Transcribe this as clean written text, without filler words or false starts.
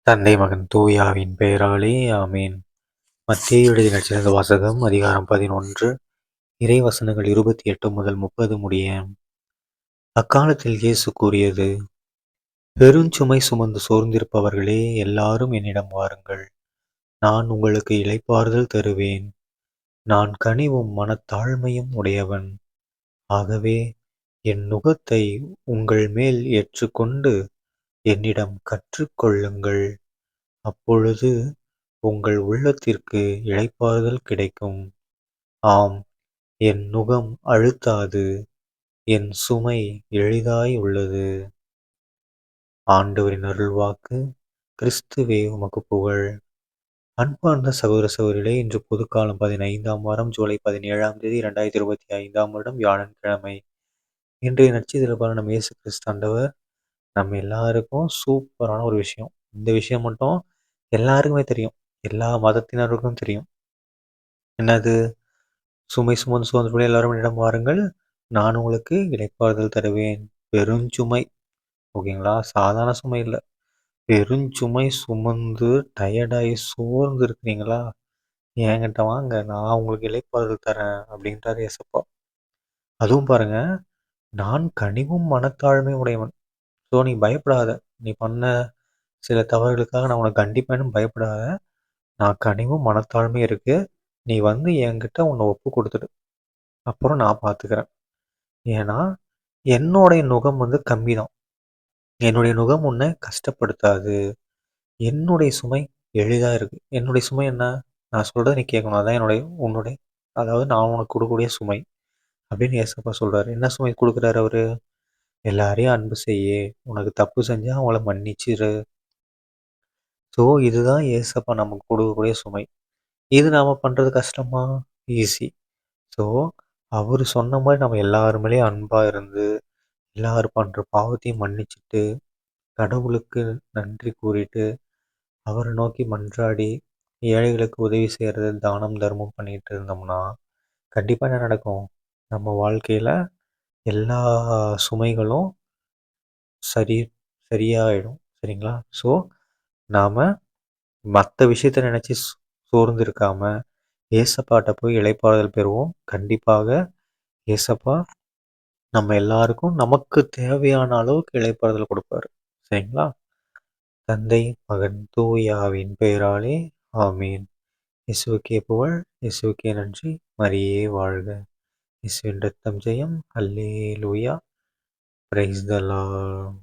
தந்தை மகன் தூய ஆவியின் பெயராலே ஆமேன். மத்தேயு எழுதிய நற்செய்தி வாசகம் அதிகாரம் 11 இறை வசனங்கள் 28 முதல் 30 முடிய. அக்காலத்தில் இயேசு கூறியது: பெருஞ்சுமை சுமந்து சோர்ந்திருப்பவர்களே, எல்லாரும் என்னிடம் வாருங்கள். நான் உங்களுக்கு இளைப்பாறுதல் தருவேன். நான் கனிவும் மனத்தாழ்மையும் உடையவன். ஆகவே என் நுகத்தை உங்கள் மேல் ஏற்றுக்கொண்டு என்னிடம் கற்றுக்கொள்ளுங்கள். அப்பொழுது உங்கள் உள்ளத்திற்கு இளைப்பாறுதல் கிடைக்கும். ஆம், என் நுகம் அழுத்தாது, என் சுமை எளிதாய் உள்ளது. ஆண்டவரின் அருள்வாக்கு. கிறிஸ்துவே உமக்கு புகழ். அன்பார்ந்த சகோதர சகோதரிகளே, இன்று பொதுக்காலம் 15ஆம் வாரம் ஜூலை 17ஆம் தேதி 2025ஆம் வருடம் வியாழக்கிழமை. இன்றைய நற்செய்தியில் நம்ம இயேசு கிறிஸ்து ஆண்டவர் நம்ம எல்லாருக்கும் சூப்பரான ஒரு விஷயம். இந்த விஷயம் மட்டும் எல்லாருக்குமே தெரியும். எல்லா மதத்தினருக்கும் தெரியும். என்னது? சுமை சுமந்து சோர்ந்திருப்பவர்களே எல்லாரும் என்னிடம் வாருங்கள், நான் உங்களுக்கு இளைப்பாறுதல் தருவேன். பெருஞ்சுமை. ஓகேங்களா? சாதாரண சுமை இல்லை. பெருஞ்சுமை சுமந்து டயர்டாகி சோர்ந்து இருக்கிறீங்களா? என்கிட்ட வாங்க, நான் உங்களுக்கு இளைப்பாறுதல் தரேன் அப்படின்ட்டாரு ஏசப்பா. அதுவும் பாருங்க, நான் கனிவும் மனத்தாழ்மை உடையவன். ஸோ நீ பயப்படாத. நீ பண்ண சில தவறுகளுக்காக நான் உனக்கு கண்டிப்பேன்னு பயப்படாத. நான் கனிவும் மனத்தாழ்மை இருக்கு. நீ வந்து என்கிட்ட உன்னை ஒப்பு கொடுத்துடு. அப்புறம் நான் பார்த்துக்கிறேன். ஏன்னா என்னுடைய நுகம் வந்து கம்மி தான். என்னுடைய நுகம் உன்னை கஷ்டப்படுத்தாது. என்னுடைய சுமை எளிதாக இருக்கு. என்னுடைய சுமை என்ன? நான் சொல்கிறத நீ கேட்கணும். அதான் உன்னுடைய அதாவது நான் உனக்கு கொடுக்கக்கூடிய சுமை அப்படின்னு ஏசப்பா சொல்கிறாரு. என்ன சுமை கொடுக்குறாரு அவரு? எல்லாரையும் அன்பு செய்யு. உனக்கு தப்பு செஞ்சால் அவங்கள மன்னிச்சிரு. ஸோ இதுதான் ஏசப்பா நமக்கு கொடுக்கக்கூடிய சுமை. இது நாம் பண்ணுறது கஷ்டமா? ஈஸி. ஸோ அவர் சொன்ன மாதிரி நம்ம எல்லார் மேலேயும் அன்பாக இருந்து எல்லாரும் பண்ணுற பாவத்தையும் மன்னிச்சுட்டு கடவுளுக்கு நன்றி கூறிட்டு அவரை நோக்கி மன்றாடி ஏழைகளுக்கு உதவி செய்கிறது, தானம் தர்மம் பண்ணிட்டு இருந்தோம்னா கண்டிப்பாக என்ன நடக்கும்? நம்ம வாழ்க்கையில் எல்லா சுமைகளும் சரி சரியாயிடும். சரிங்களா? ஸோ நாம் மற்ற விஷயத்தை நினச்சி சோர்ந்து இருக்காம ஏசப்பாட்ட போய் இளைப்பாறுதல் பெறுவோம். கண்டிப்பாக ஏசப்பா நம்ம எல்லாருக்கும் நமக்கு தேவையான அளவுக்கு இளைப்பாறுதல் கொடுப்பாரு. சரிங்களா? தந்தை மகன் தூய ஆவியின் பெயராலே ஆமீன். இயேசுவுக்கே புகழ், இயேசுவுக்கே நன்றி, மரியே வாழ்க. இயேசுவின் ரத்தம் ஜெயம். அல்லேலூயா. Praise the Lord.